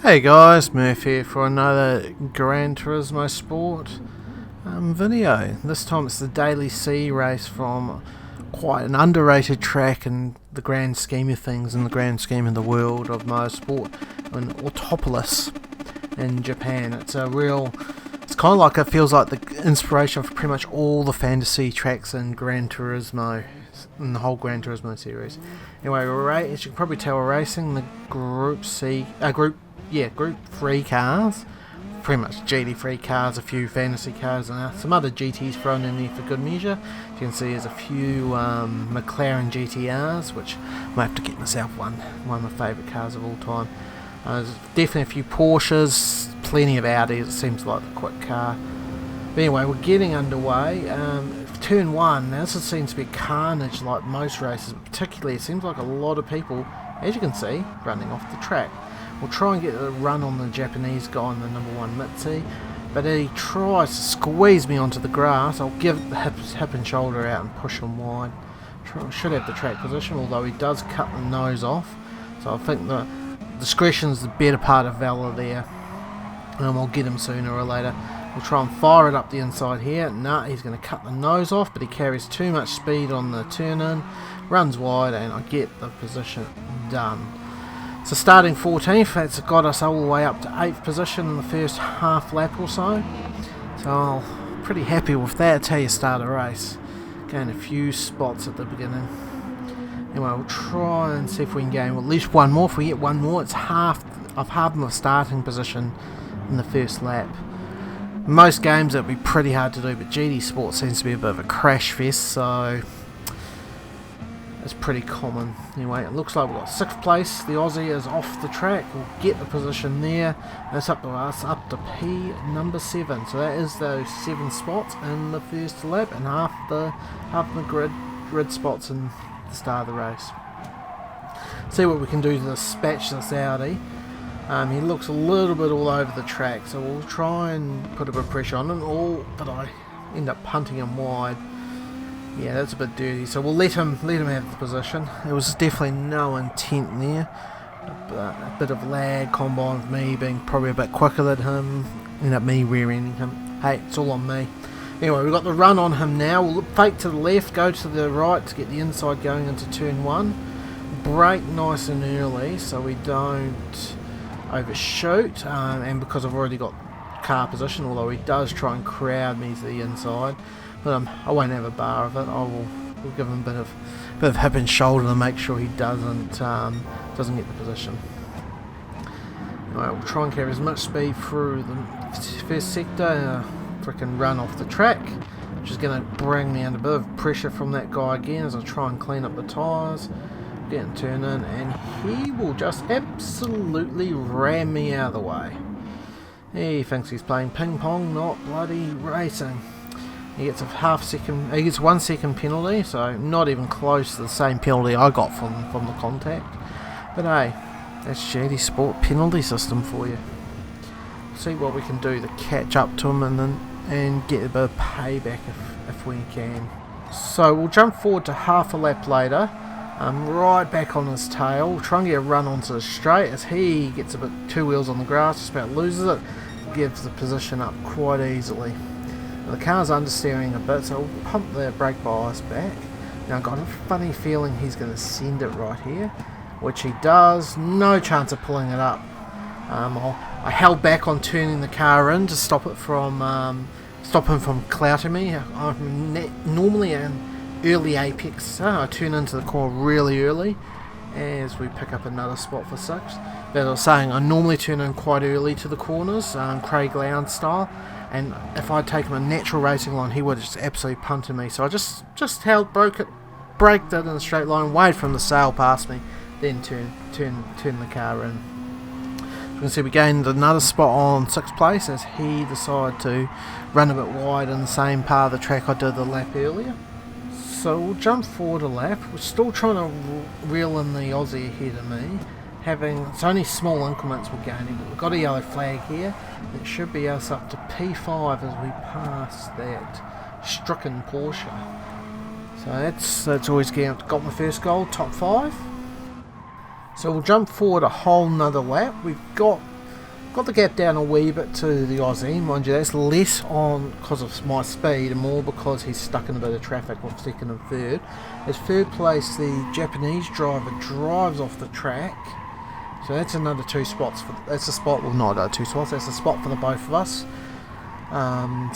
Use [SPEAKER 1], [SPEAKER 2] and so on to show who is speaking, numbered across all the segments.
[SPEAKER 1] Hey guys, Murph here for another Gran Turismo Sport video. This time it's the Daily C race from quite an underrated track in the grand scheme of things, in the grand scheme of the world of motorsport, in Autopolis in Japan. It's kind of like, it feels like the inspiration for pretty much all the fantasy tracks in Gran Turismo, in the whole Gran Turismo series. Anyway, as you can probably tell, we're racing the Group 3 cars, pretty much GT3 cars, a few fantasy cars, and some other GTs thrown in there for good measure. You can see there's a few McLaren GTRs, which I might have to get myself one of my favourite cars of all time. There's definitely a few Porsches, plenty of Audis. It seems like a quick car. But anyway, we're getting underway. Turn 1, now this seems to be carnage like most races, but particularly it seems like a lot of people, as you can see, running off the track. We'll try and get a run on the Japanese guy in the number 1 Mitsubishi, but he tries to squeeze me onto the grass. I'll give the hip and shoulder out and push him wide. Should have the track position, although he does cut the nose off, so I think the discretion's the better part of valor there, and we'll get him sooner or later. We'll try and fire it up the inside here. Nah, he's going to cut the nose off, but he carries too much speed on the turn-in, runs wide, and I get the position done. So starting 14th, that's got us all the way up to 8th position in the first half lap or so. So I'm pretty happy with that. That's how you start a race. Gain a few spots at the beginning. Anyway, we'll try and see if we can gain at least one more. If we get one more, it's half my starting position in the first lap. In most games it'd be pretty hard to do, but GT Sport seems to be a bit of a crash fest, so it's pretty common. Anyway, it looks like we've got 6th place. The Aussie is off the track. We'll get the position there. That's up to us, up to P number 7. So that is those 7 spots in the first lap and half the grid spots in the start of the race. See what we can do to dispatch this Audi. He looks a little bit all over the track, so we'll try and put a bit of pressure on him. But I end up punting him wide. Yeah, that's a bit dirty, so we'll let him have the position. There was definitely no intent there. A bit of lag combined with me being probably a bit quicker than him. Ended up me rear-ending him. Hey, it's all on me. Anyway, we've got the run on him now. We'll fake to the left, go to the right to get the inside going into turn 1. Brake nice and early so we don't overshoot. And because I've already got car position, although he does try and crowd me to the inside. But I won't have a bar of it. We'll give him a bit of hip and shoulder to make sure he doesn't get the position. Anyway, we'll try and carry as much speed through the first sector, frickin' run off the track, which is going to bring me under a bit of pressure from that guy again as I try and clean up the tyres, get and turn in, and he will just absolutely ram me out of the way. He thinks he's playing ping pong, not bloody racing. He gets he gets 1 second penalty, so not even close to the same penalty I got from the contact. But hey, that's GT Sport penalty system for you. See what we can do to catch up to him and get a bit of payback if we can. So we'll jump forward to half a lap later. Right back on his tail. We'll try and get a run onto the straight as he gets a bit 2 wheels on the grass, just about loses it. Gives the position up quite easily. The car's understeering a bit, so we'll pump the brake bias back. Now I've got a funny feeling he's going to send it right here, which he does. No chance of pulling it up. I held back on turning the car in to stop him from clouting me. I'm normally an early apex. I turn into the corner really early as we pick up another spot for 6th. But I was saying, I normally turn in quite early to the corners, Craig Lowndes style. And if I'd taken a natural racing line, he would have just absolutely punted me. So I just braked it in a straight line, waited for him to sail past me, then turn the car in. You can see we gained another spot on 6th place as he decided to run a bit wide in the same part of the track I did the lap earlier. So we'll jump forward a lap. We're still trying to reel in the Aussie ahead of me. It's only small increments we're gaining, but we've got a yellow flag here. It should be us up to P5 as we pass that stricken Porsche. So that's always got my first goal, top 5. So we'll jump forward a whole nother lap. We've got Got the gap down a wee bit to the Aussie, mind you, that's less on because of my speed and more because he's stuck in a bit of traffic with second and third. As third place, the Japanese driver drives off the track, so that's another 2 spots. That's a spot, well not 2 spots, that's a spot for the both of us.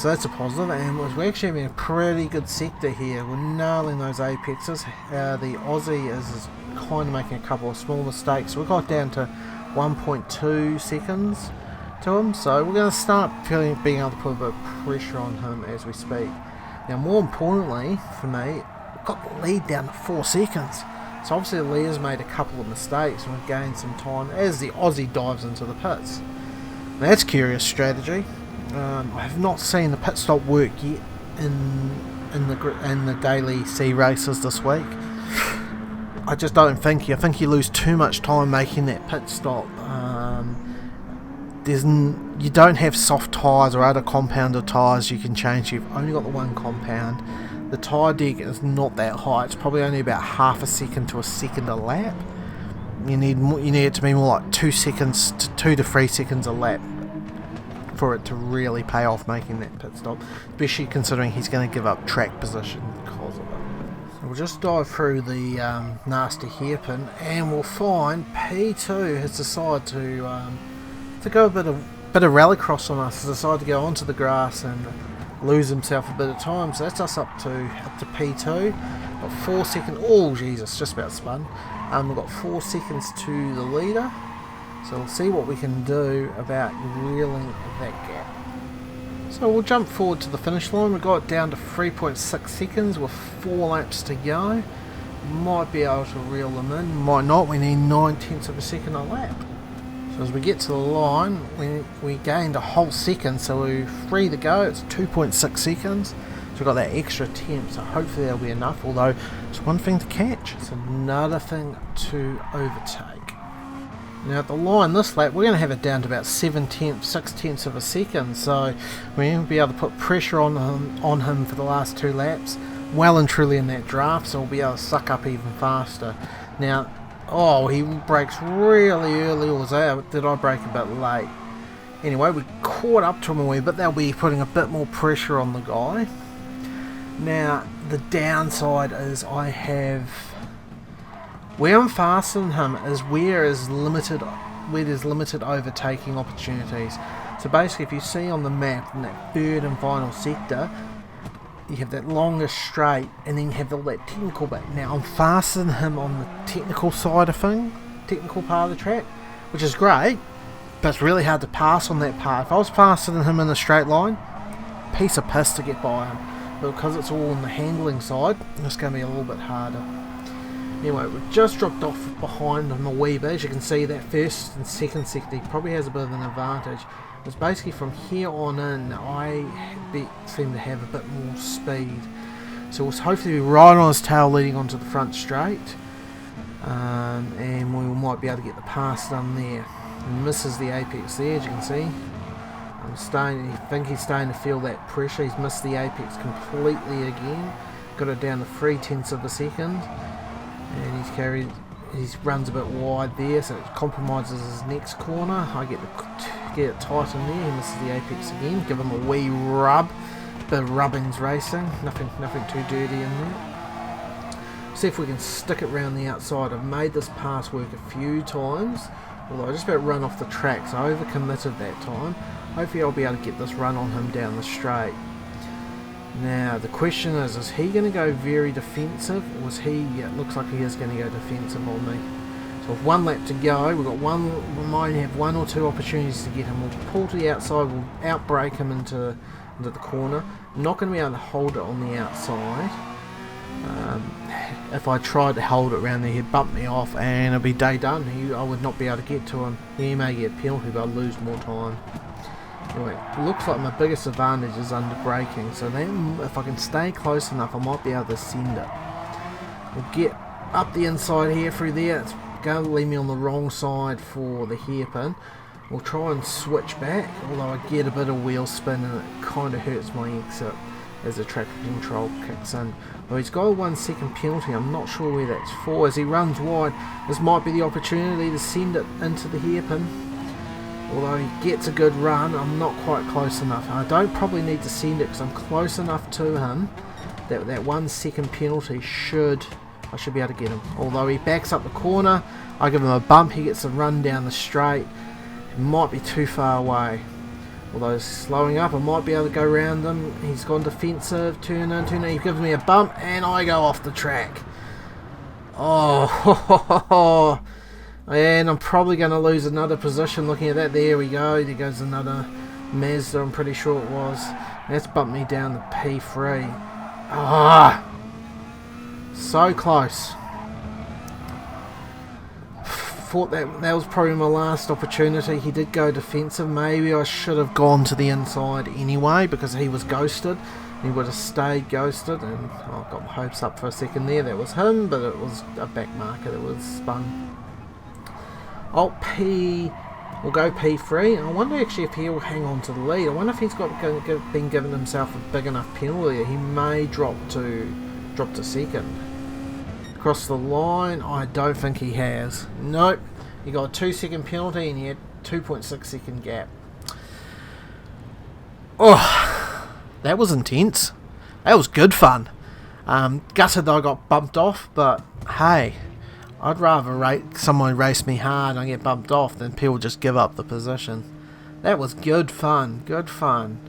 [SPEAKER 1] So that's a positive, and we're actually having a pretty good sector here. We're nailing those apexes. The Aussie is kind of making a couple of small mistakes. We got down to 1.2 seconds to him, so we're going to start being able to put a bit of pressure on him as we speak. Now, more importantly for me, we've got the lead down to 4 seconds. So obviously Leah's made a couple of mistakes and we've gained some time as the Aussie dives into the pits. Now, that's curious strategy. I have not seen the pit stop work yet in the daily C races this week. I just don't think I think you lose too much time making that pit stop. You don't have soft tyres or other compounded tyres you can change. You've only got the one compound. The tyre deck is not that high. It's probably only about half a second to a second a lap. You need it to be more like 2 seconds to 2 to 3 seconds a lap for it to really pay off making that pit stop, especially considering he's going to give up track position because of it. So we'll just dive through the nasty hairpin and we'll find P2 has decided to go a bit of rallycross on us. Has decided to go onto the grass and lose himself a bit of time. So that's us up to P2. Got 4 seconds. Oh Jesus, just about spun. We've got 4 seconds to the leader. So we'll see what we can do about reeling that gap. So we'll jump forward to the finish line. We've got it down to 3.6 seconds with 4 laps to go. Might be able to reel them in, might not. We need 9/10 of a second a lap. So as we get to the line, we gained a whole second, so we're free to go. It's 2.6 seconds. So we've got that extra temp, so hopefully that'll be enough. Although it's one thing to catch, it's another thing to overtake. Now at the line this lap, we're going to have it down to about 6/10 of a second, so we're going to be able to put pressure on him for the last 2 laps, well and truly in that draft, so we'll be able to suck up even faster. Now, he brakes really early, or did I brake a bit late? Anyway, we caught up to him a wee bit. They'll be putting a bit more pressure on the guy. Now, the downside is where I'm faster than him is where there's limited overtaking opportunities. So basically, if you see on the map in that third and final sector, you have that longest straight and then you have all that technical bit. Now I'm faster than him on the technical side of technical part of the track, which is great, but it's really hard to pass on that part. If I was faster than him in the straight line, piece of piss to get by him. But because it's all on the handling side, it's going to be a little bit harder. Anyway, we've just dropped off behind him a wee bit. As you can see, that first and second sector probably has a bit of an advantage. It's basically from here on in, I seem to have a bit more speed. So we'll hopefully be right on his tail leading onto the front straight. And we might be able to get the pass done there. He misses the apex there, as you can see. I think he's starting to feel that pressure. He's missed the apex completely again. Got it down to 3/10 of a second. And he runs a bit wide there, so it compromises his next corner. I get it tight in there. He misses the apex again. Give him a wee rub. Bit of rubbings racing. Nothing too dirty in there. See if we can stick it round the outside. I've made this pass work a few times, although I just about run off the track, so I overcommitted that time. Hopefully I'll be able to get this run on him down the straight. Now the question is he going to go very defensive, or it looks like he is going to go defensive on me. So with 1 lap to go, we might have 1 or 2 opportunities to get him. We'll pull to the outside, we'll outbrake him into the corner. I'm not going to be able to hold it on the outside. If I tried to hold it around there, he'd bump me off and it'd be day done. I would not be able to get to him. He may get a penalty, but I'd lose more time. Anyway, it looks like my biggest advantage is under braking, so then if I can stay close enough, I might be able to send it. We'll get up the inside here through there. It's going to leave me on the wrong side for the hairpin. We'll try and switch back, although I get a bit of wheel spin and it kind of hurts my exit as the traction control kicks in. Well, he's got a 1 second penalty. I'm not sure where that's for. As he runs wide, this might be the opportunity to send it into the hairpin. Although he gets a good run, I'm not quite close enough. I don't probably need to send it because I'm close enough to him that 1 second penalty I should be able to get him. Although he backs up the corner, I give him a bump, he gets a run down the straight. It might be too far away. Although he's slowing up, I might be able to go around him. He's gone defensive, turn in. He gives me a bump and I go off the track. Oh, and I'm probably going to lose another position looking at that. There we go. There goes another Mazda, I'm pretty sure it was. That's bumped me down to P3. Ah, so close. Thought that was probably my last opportunity. He did go defensive. Maybe I should have gone to the inside anyway because he was ghosted. He would have stayed ghosted, and I got my hopes up for a second there. That was him, but it was a back marker that was spun. We'll go P3. I wonder actually if he'll hang on to the lead. I wonder if he's been given himself a big enough penalty. He may drop to second. Across the line, I don't think he has. Nope. He got a 2 second penalty and he had 2.6 second gap. Oh, that was intense. That was good fun. Gutted that I got bumped off, but hey, I'd rather someone race me hard and I get bumped off than people just give up the position. That was good fun. Good fun.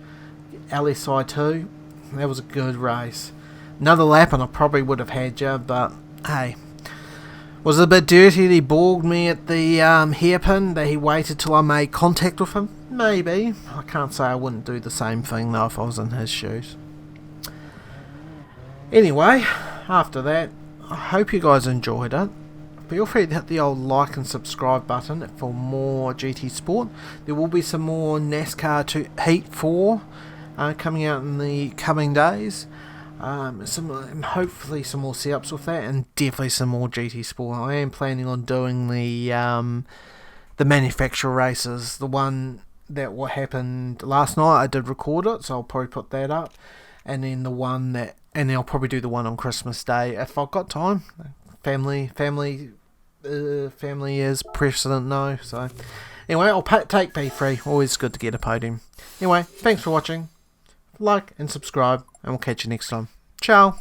[SPEAKER 1] LSI 2, that was a good race. Another lap and I probably would have had you, but hey. Was it a bit dirty that he borged me at the hairpin, that he waited till I made contact with him? Maybe. I can't say I wouldn't do the same thing though if I was in his shoes. Anyway, after that, I hope you guys enjoyed it. Feel free to hit the old like and subscribe button for more GT Sport. There will be some more NASCAR Heat 4 coming out in the coming days. Hopefully some more setups with that, and definitely some more GT Sport. I am planning on doing the manufacturer races. The one that what happened last night, I did record it, so I'll probably put that up. And then and then I'll probably do the one on Christmas Day if I've got time. Family is precedent, no. So anyway, I'll take P3. Always good to get a podium. Anyway, thanks for watching. Like and subscribe, and we'll catch you next time. Ciao.